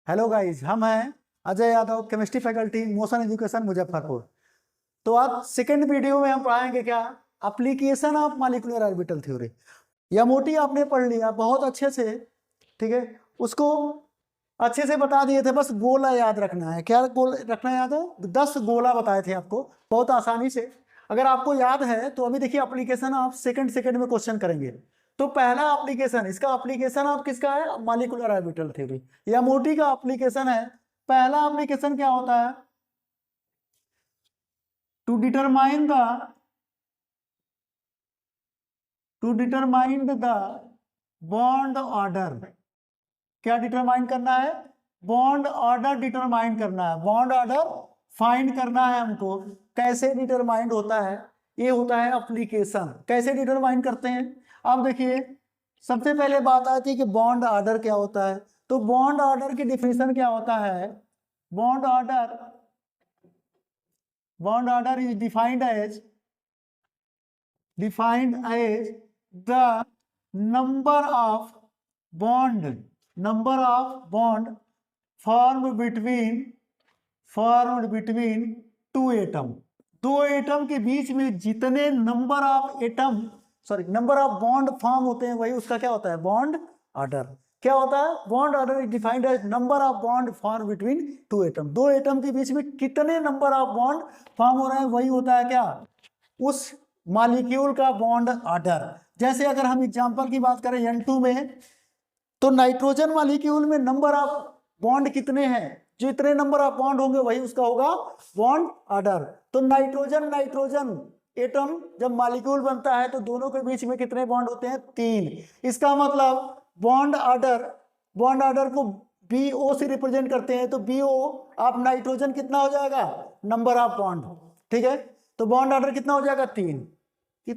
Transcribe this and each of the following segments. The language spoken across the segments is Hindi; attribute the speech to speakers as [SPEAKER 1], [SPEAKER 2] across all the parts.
[SPEAKER 1] हेलो गाइस, हम हैं Ajay Yadav, chemistry faculty, motion education, Muzaffarpur. तो आज सेकंड वीडियो में हम पढ़ाएंगे क्या, application of molecular orbital theory. यह मोटी आपने पढ़ लिया बहुत अच्छे से, ठीक है। उसको अच्छे से बता दिए थे, बस गोला याद रखना है। क्या गोल रखना याद है? 10 गोला बताए थे आपको बहुत आसानी से। अगर आपको याद है तो अभी देखिए, एप्लीकेशन आप सेकंड में क्वेश्चन करेंगे। तो पहला एप्लीकेशन, इसका एप्लीकेशन आप किसका है? मॉलिक्यूलर ऑर्बिटल थ्योरी या मोटी का एप्लीकेशन है। पहला एप्लीकेशन क्या होता है? To determine the bond order. क्या डिटरमाइन करना है? बॉन्ड ऑर्डर डिटरमाइन करना है, बॉन्ड ऑर्डर फाइंड करना है हमको। कैसे डिटरमाइंड होता है? ये होता है एप्लीकेशन। कैसे डिटरमाइन करते हैं? अब देखिए, सबसे पहले बात आती है कि बॉन्ड ऑर्डर क्या होता है। तो बॉन्ड ऑर्डर की डिफिनेशन क्या होता है? Bond order is defined as the number of bond formed between two atom. दो एटम के बीच में जितने नंबर ऑफ बॉन्ड फॉर्म होते हैं, वही उसका क्या होता है? Bond order. क्या होता है? Bond order is defined as number of bond form between two atom. दो एटम के बीच में कितने नंबर ऑफ बॉन्ड फॉर्म हो रहे हैं, वही होता है क्या? उस मॉलिक्यूल का बॉन्ड ऑर्डर। जैसे अगर हम एग्जांपल की बात करें N2 में, तो नाइट्रोजन मॉलिक्यूल में नंबर ऑफ बॉन्ड कितने हैं? जो इतने नंबर ऑफ बॉन्ड होंगे वही उसका होगा बॉन्ड ऑर्डर। तो नाइट्रोजन एटम जब मॉलिक्यूल बनता है तो दोनों के बीच में कितने बॉन्ड होते हैं? 3। इसका मतलब बॉन्ड ऑर्डर को BO से रिप्रेजेंट करते हैं। तो BO ऑफ नाइट्रोजन कितना हो जाएगा? Number of bond. ठीक है, तो बॉन्ड ऑर्डर कितना हो जाएगा? 3।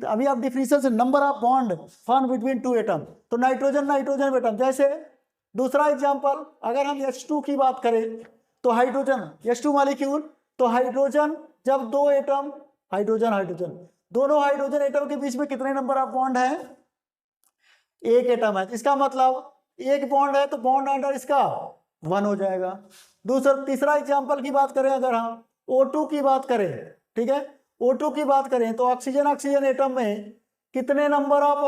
[SPEAKER 1] अभी आप डिफिनेशन से number of bond form between two atom, तो नाइट्रोजन एटम। जैसे दूसरा एग्जांपल, अगर हम H2 की बात करें तो हाइड्रोजन, H2 मॉलिक्यूल, तो हाइड्रोजन जब दो एटम दोनों हाइड्रोजन एटम के बीच में कितने नंबर ऑफ बॉन्ड है? एक एटम है। इसका मतलब एक बॉन्ड है तो बॉन्ड ऑर्डर इसका 1 हो जाएगा। तीसरा एग्जांपल की बात करें, अगर हम O2 की बात करें, ठीक है, O2 की बात करें तो ऑक्सीजन एटम में कितने नंबर ऑफ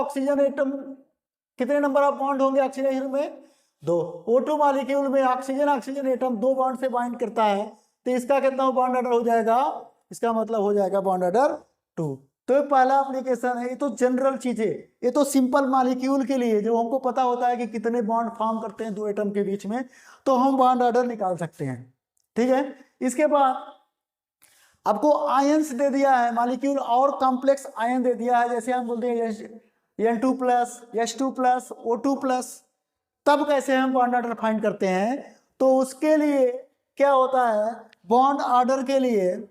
[SPEAKER 1] बॉन्ड होंगे ऑक्सीजन में? 2। O2 मॉलिक्यूल में ऑक्सीजन एटम 2 बॉन्ड से बाइंड करता है, तो इसका कितना बॉन्ड ऑर्डर हो जाएगा? इसका मतलब हो जाएगा बॉन्ड ऑर्डर 2। तो ये पहला एप्लीकेशन है। ये तो जनरल चीजें, ये तो सिंपल मॉलिक्यूल के लिए जो हमको पता होता है कि कितने बॉन्ड फॉर्म करते हैं दो एटम के बीच में, तो हम बॉन्ड ऑर्डर निकाल सकते हैं। ठीक है, इसके बाद आपको आयंस दे दिया है, मॉलिक्यूल और कॉम्प्लेक्स आयन दे दिया है। जैसे हम बोलते हैं N2+, H2+, O2+। तब कैसे हम बॉन्ड ऑर्डर फाइंड करते हैं? तो उसके लिए क्या होता है, बॉन्ड ऑर्डर के लिए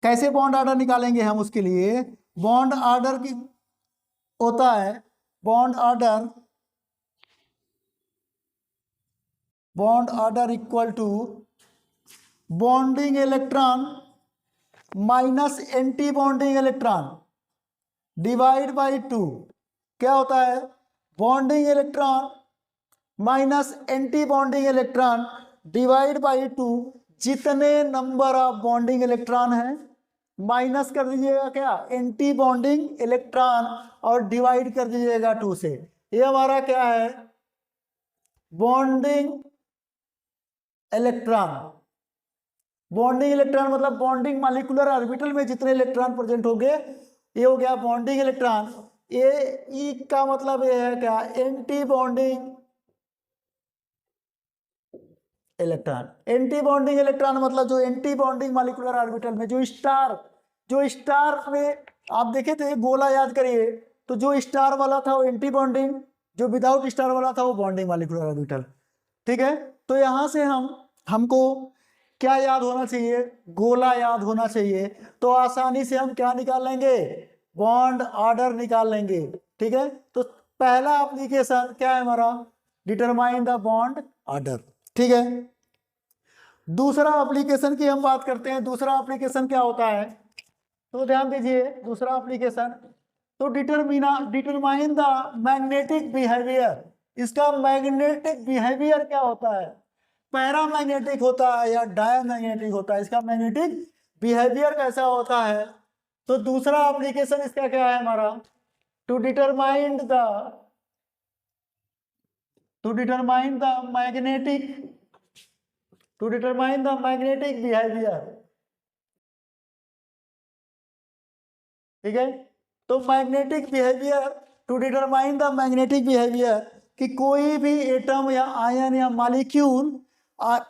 [SPEAKER 1] कैसे बॉन्ड ऑर्डर निकालेंगे हम? उसके लिए बॉन्ड ऑर्डर की होता है, bond order equal to bonding electron minus anti bonding electron divide by 2। क्या होता है? Bonding electron minus anti bonding electron divide by 2। जितने नंबर ऑफ बॉन्डिंग इलेक्ट्रॉन है माइनस कर दीजिएगा क्या? एंटी बॉन्डिंग इलेक्ट्रॉन, और डिवाइड कर दीजिएगा 2 से। ये हमारा क्या है? बॉन्डिंग इलेक्ट्रॉन मतलब बॉन्डिंग मॉलिक्यूलर ऑर्बिटल में जितने इलेक्ट्रॉन प्रेजेंट होंगे, ये हो गया बॉन्डिंग इलेक्ट्रॉन। ये ई का मतलब ये है क्या? एंटी बॉन्डिंग इलेक्ट्रॉन मतलब जो एंटी बॉन्डिंग मॉलिक्यूलर ऑर्बिटल में जो स्टार में आप देखे थे, गोला याद करिए, तो जो स्टार वाला था वो एंटी बॉन्डिंग, जो विदाउट स्टार वाला था वो बॉन्डिंग मॉलिक्यूलर ऑर्बिटल। ठीक है, तो यहां से हमको क्या याद होना चाहिए? गोला याद होना चाहिए। तो आसानी से हम क्या निकाल लेंगे? बॉन्ड ऑर्डर निकाल लेंगे। ठीक है, तो पहला एप्लीकेशन क्या है हमारा? Determine the bond order. ठीक है, दूसरा एप्लीकेशन की हम बात करते हैं। दूसरा एप्लीकेशन क्या होता है? तो ध्यान दीजिए, दूसरा एप्लीकेशन तो डिटरमाइन द मैग्नेटिक बिहेवियर। इसका मैग्नेटिक बिहेवियर क्या होता है? पैरामैग्नेटिक होता है या डायमैग्नेटिक होता है, इसका मैग्नेटिक बिहेवियर कैसा होता है। तो दूसरा एप्लीकेशन इसका क्या है हमारा, to determine the magnetic behaviour. ठीक है, तो magnetic behaviour, to determine the magnetic behaviour कि कोई भी एटम या आयन या मॉलिक्यूल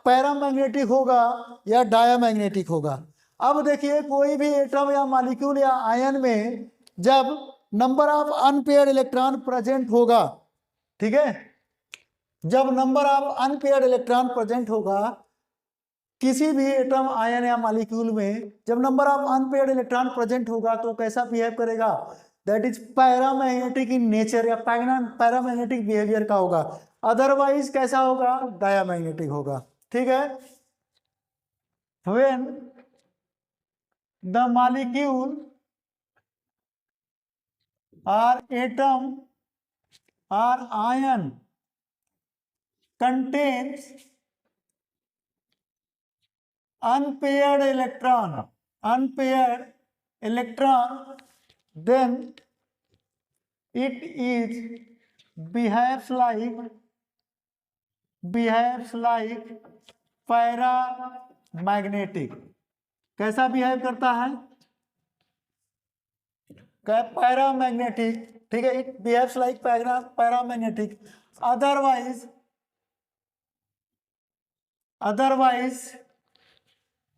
[SPEAKER 1] पैरामैग्नेटिक होगा या डायमैग्नेटिक होगा। अब देखिए कोई भी एटम या मॉलिक्यूल या आयन में जब number of unpaired electron present होगा, ठीक है, जब number of unpaired electron present होगा किसी भी एटम आयन या मॉलिक्यूल में, जब number of unpaired electron present होगा तो कैसा बिहेव करेगा, that is paramagnetic in nature या पैरामैग्नेटिक बिहेवियर का होगा। अदरवाइज कैसा होगा, डायमैग्नेटिक होगा। ठीक है, when the molecule or atom or ion contains unpaired electron, then it is behaves like paramagnetic. कैसा बिहेव करता है, पैरामैग्नेटिक। ठीक है, it behaves like paramagnetic. Otherwise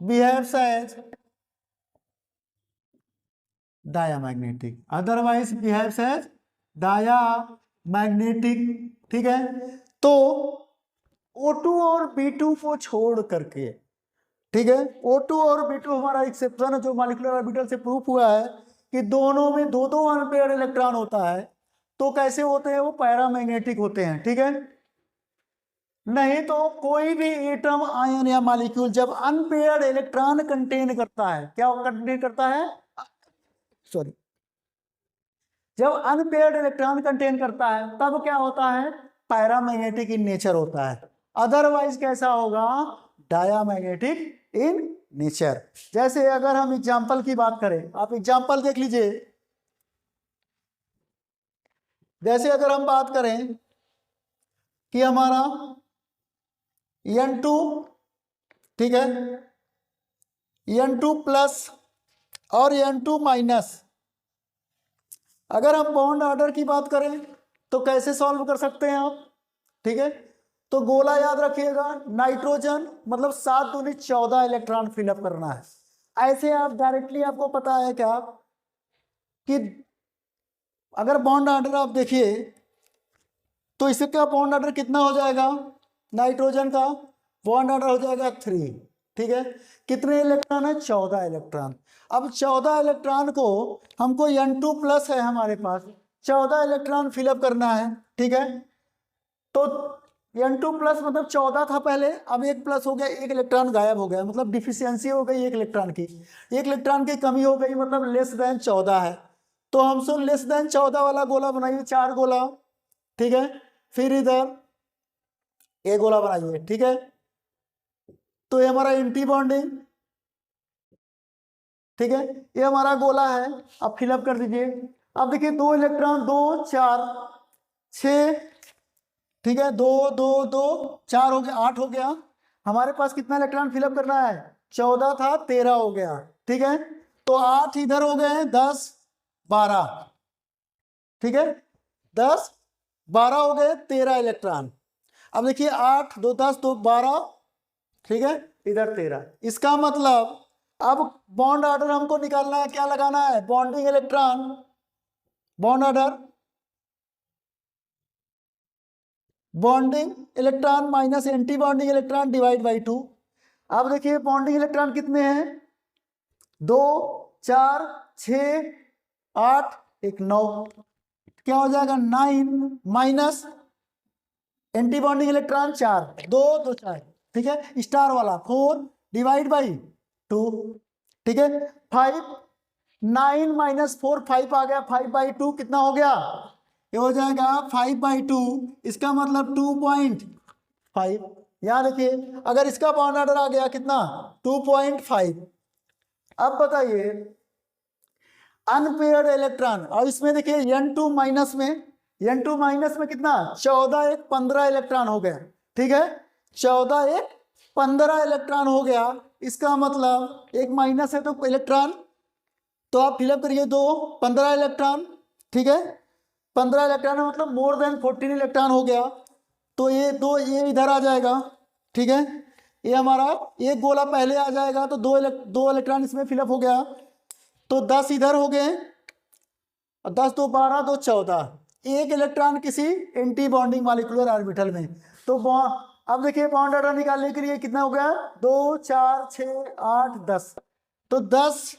[SPEAKER 1] behaves as diamagnetic. ठीक है, तो O2 और B2 को छोड़ करके, ठीक है, O2 और B2 हमारा एक्सेप्शन है जो मॉलिक्यूलर ऑर्बिटल से प्रूफ हुआ है कि दोनों में दो अनपेयर्ड इलेक्ट्रॉन होता है। तो कैसे होते हैं, वो पैरामैग्नेटिक होते हैं। ठीक है, नहीं तो कोई भी एटम आयन या मॉलिक्यूल जब अनपेयर्ड इलेक्ट्रॉन कंटेन करता है, क्या कंटेन करता है, सॉरी, जब अनपेयर्ड इलेक्ट्रॉन कंटेन करता है तब क्या होता है, पैरामैग्नेटिक इन नेचर होता है। अदरवाइज कैसा होगा, डायामैग्नेटिक इन नेचर। जैसे अगर हम एग्जाम्पल की बात करें, आप एग्जाम्पल देख लीजिए। जैसे अगर हम बात करें कि हमारा N2, ठीक है, N2 प्लस और N2 माइनस, अगर हम बॉन्ड ऑर्डर की बात करें तो कैसे सॉल्व कर सकते हैं आप। ठीक है, तो गोला याद रखिएगा, नाइट्रोजन मतलब 7 दूनी 14 इलेक्ट्रॉन फिलअप करना है। ऐसे आप डायरेक्टली, आपको पता है क्या कि अगर बॉन्ड ऑर्डर आप देखिए तो इसका बॉन्ड ऑर्डर कितना हो जाएगा, नाइट्रोजन का बॉन्ड ऑर्डर हो जाएगा 3। ठीक है, कितने इलेक्ट्रॉन है, 14 इलेक्ट्रॉन। अब 14 इलेक्ट्रॉन को हमको N2 प्लस है हमारे पास, 14 इलेक्ट्रॉन फिलअप करना है। ठीक है, तो N2 प्लस मतलब 14 था पहले, अब 1 प्लस हो गया, 1 इलेक्ट्रॉन गायब हो गया, मतलब डिफिशियंसी हो गई 1 इलेक्ट्रॉन की, 1 इलेक्ट्रॉन की कमी हो गई, मतलब लेस देन 14 है। तो हम सब लेस देन 14 वाला गोला बनाइए, 4 गोला। ठीक है, फिर इधर एक गोला बनाइए। ठीक है, तो ये हमारा एंटी बॉन्डिंग, ठीक है, ये हमारा गोला है, अब फिलअप कर दीजिए। अब देखिए 2 इलेक्ट्रॉन, 2 4 6, ठीक है, 2 2 2 4 हो गया, 8 हो गया। हमारे पास कितना इलेक्ट्रॉन फिलअप करना है, 14 था 13 हो गया। ठीक है, तो 8 इधर हो गए, 10 12, ठीक है, 10 12 हो गए, 13 इलेक्ट्रॉन। अब देखिए 8 2 10 2 12, ठीक है, इधर 13। इसका मतलब अब बॉन्ड ऑर्डर हमको निकालना है, क्या लगाना है, bonding electron, bond order, bonding electron minus anti bonding electron divide by 2। अब देखिए बॉन्डिंग इलेक्ट्रॉन कितने हैं, 2 4 6 8 1 9, क्या हो जाएगा 9 माइनस एंटी बॉन्डिंग इलेक्ट्रॉन 4, 2 2 4, ठीक है, स्टार वाला 4 डिवाइड बाई 2, ठीक है, 5 9 माइनस 4 5 आ गया, 5 बाई 2 कितना हो गया, ये हो जाएगा 5 बाई 2, इसका मतलब 2.5। यहाँ देखिए अगर इसका बॉन्ड ऑर्डर आ गया कितना 2.5। अब बताइए अनपेयर्ड इलेक्ट्रॉन, और इसमें देखिए N2 माइनस में, N2 माइनस में कितना 14 एक 15 इलेक्ट्रॉन हो गया, ठीक है 14 एक 15 इलेक्ट्रॉन हो गया। इसका मतलब एक माइनस है तो इलेक्ट्रॉन, तो आप फिलअप करिए 2 15 इलेक्ट्रॉन, ठीक है 15 इलेक्ट्रॉन मतलब मोर देन 14 इलेक्ट्रॉन हो गया। तो ये 2 ये इधर आ जाएगा, ठीक है ये हमारा एक गोला पहले आ जाएगा, तो 2 इलेक्ट्रॉन इसमें फिलअप हो गया, तो 10 इधर हो गए, 10 2 12 2 14, एक इलेक्ट्रॉन किसी एंटी बॉन्डिंग मॉलिक्यूलर ऑर्बिटल में। तो अब देखिए बॉन्ड ऑर्डर निकालने के लिए कितना हो गया 2 4 6 8 10, तो 10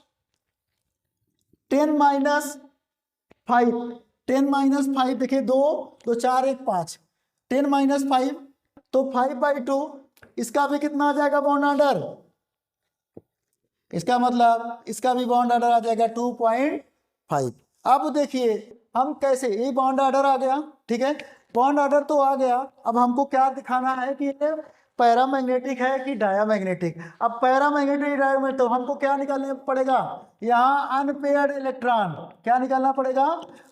[SPEAKER 1] 10 माइनस 5, 10 माइनस 5 देखिए 2 2 4 1 5, 10 माइनस 5 तो 5/2, इसका भी कितना आ जाएगा बॉन्ड ऑर्डर, इसका मतलब इसका भी बॉन्ड ऑर्डर आ जाएगा 2.5। अब देखिए हम कैसे, ये बॉन्ड ऑर्डर आ गया, ठीक है बॉन्ड ऑर्डर तो आ गया। अब हमको क्या दिखाना है कि ये पैरामैग्नेटिक है कि डायामैग्नेटिक। अब पैरामैग्नेटिक डायामैग्नेटिक तो हमको क्या निकालना पड़ेगा, यहाँ अनपेयर्ड इलेक्ट्रॉन, क्या निकालना पड़ेगा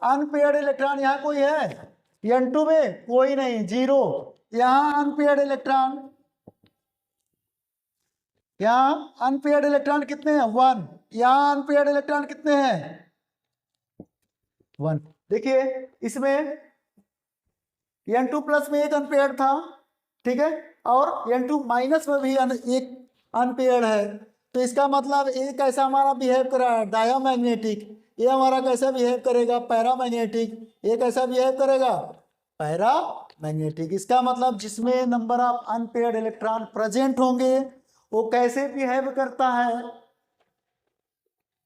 [SPEAKER 1] अनपेयर्ड इलेक्ट्रॉन। यहाँ कोई है N2 में कोई नहीं 0, यहाँ अनपेयर्ड इलेक्ट्रॉन, यहाँ अनपेयर्ड इलेक्ट्रॉन कितने हैं 1, यहाँ अनपेयर्ड इलेक्ट्रॉन कितने हैं 1। देखिए इसमें N2 प्लस में एक अनपेयर्ड था, ठीक है और N2 माइनस में भी एक अनपेयर्ड है, तो इसका मतलब ये कैसा हमारा बिहेव कर रहा है डायामैग्नेटिक, ये हमारा कैसा बिहेव करेगा पैरामैग्नेटिक, ये कैसा बिहेव करेगा पैरामैग्नेटिक। इसका मतलब जिसमें number of unpaired electron present होंगे वो कैसे बिहेव करता है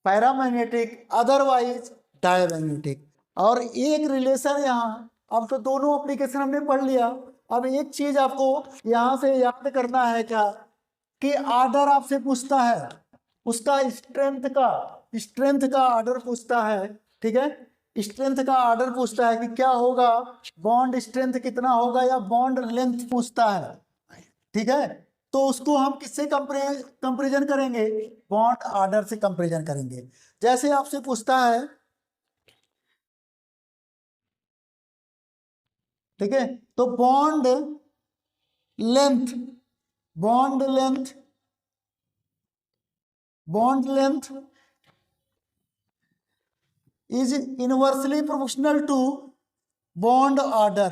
[SPEAKER 1] पैरामैग्नेटिक, अदरवाइज डायामैग्नेटिक। और एक रिलेशन यहाँ, अब तो दोनों एप्लीकेशन हमने पढ़ लिया, अब एक चीज आपको यहाँ से याद करना है क्या कि आर्डर आपसे पूछता है, उसका स्ट्रेंथ का आर्डर पूछता है, ठीक है स्ट्रेंथ का आर्डर पूछता है कि क्या होगा बॉन्ड स्ट्रेंथ कितना होगा, या बॉन्ड लेंथ पूछता है, ठीक है तो उसको हम किससे कंपेरिजन करेंगे बॉन्ड ऑर्डर से कंपेरिजन करेंगे। जैसे आपसे पूछता है, ठीक है तो bond length is inversely proportional to bond order.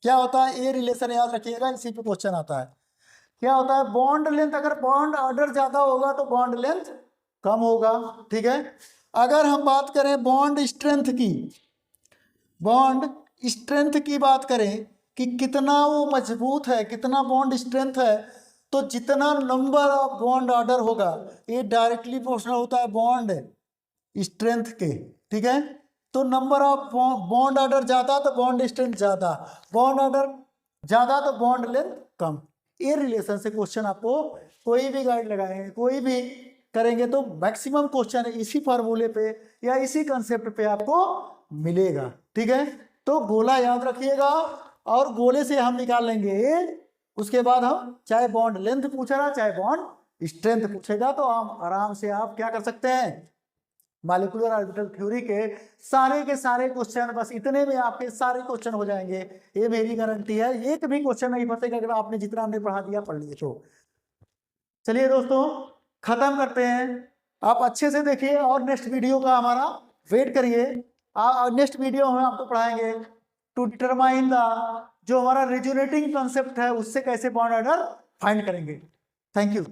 [SPEAKER 1] क्या होता है ये रिलेशन याद रखिएगा, इसी पे क्वेश्चन आता है। क्या होता है बॉन्ड लेंथ, अगर बॉन्ड ऑर्डर ज्यादा होगा तो बॉन्ड लेंथ कम होगा, ठीक है। अगर हम बात करें बॉन्ड स्ट्रेंथ की बात करें कि कितना वो मजबूत है, कितना बॉन्ड स्ट्रेंथ है, तो जितना नंबर ऑफ बॉन्ड ऑर्डर होगा ये डायरेक्टली प्रोपोर्शनल होता है बॉन्ड स्ट्रेंथ के, ठीक है तो नंबर ऑफ बॉन्ड ऑर्डर ज्यादा तो बॉन्ड स्ट्रेंथ ज्यादा, बॉन्ड ऑर्डर ज्यादा तो बॉन्ड लेंथ कम। ये रिलेशन से क्वेश्चन आपको कोई भी गाइड लगाएंगे, कोई भी करेंगे तो मैक्सिमम क्वेश्चन इसी फार्मूले पे या इसी कंसेप्ट पे आपको मिलेगा, ठीक है तो गोला याद रखिएगा और गोले से हम निकाल लेंगे। उसके बाद हम चाहे बॉन्ड लेंथ पूछ रहा चाहे बॉन्ड स्ट्रेंथ पूछेगा तो हम आराम से आप क्या कर सकते हैं मॉलिक्यूलर ऑर्बिटल थ्योरी के सारे क्वेश्चन, बस इतने में आपके सारे क्वेश्चन हो जाएंगे, ये मेरी गारंटी है। एक भी क्वेश्चन नहीं फंसेगा अगर आपने जितना हमने पढ़ा दिया पढ़ लिए तो। चलिए दोस्तों खत्म करते हैं, आप अच्छे से देखिए और नेक्स्ट वीडियो का हमारा वेट करिए। नेक्स्ट वीडियो में आपको पढ़ाएंगे टू डिटरमाइन द, जो हमारा रेजोनेटिंग कॉन्सेप्ट है उससे कैसे बॉन्ड ऑर्डर फाइंड करेंगे। Thank you.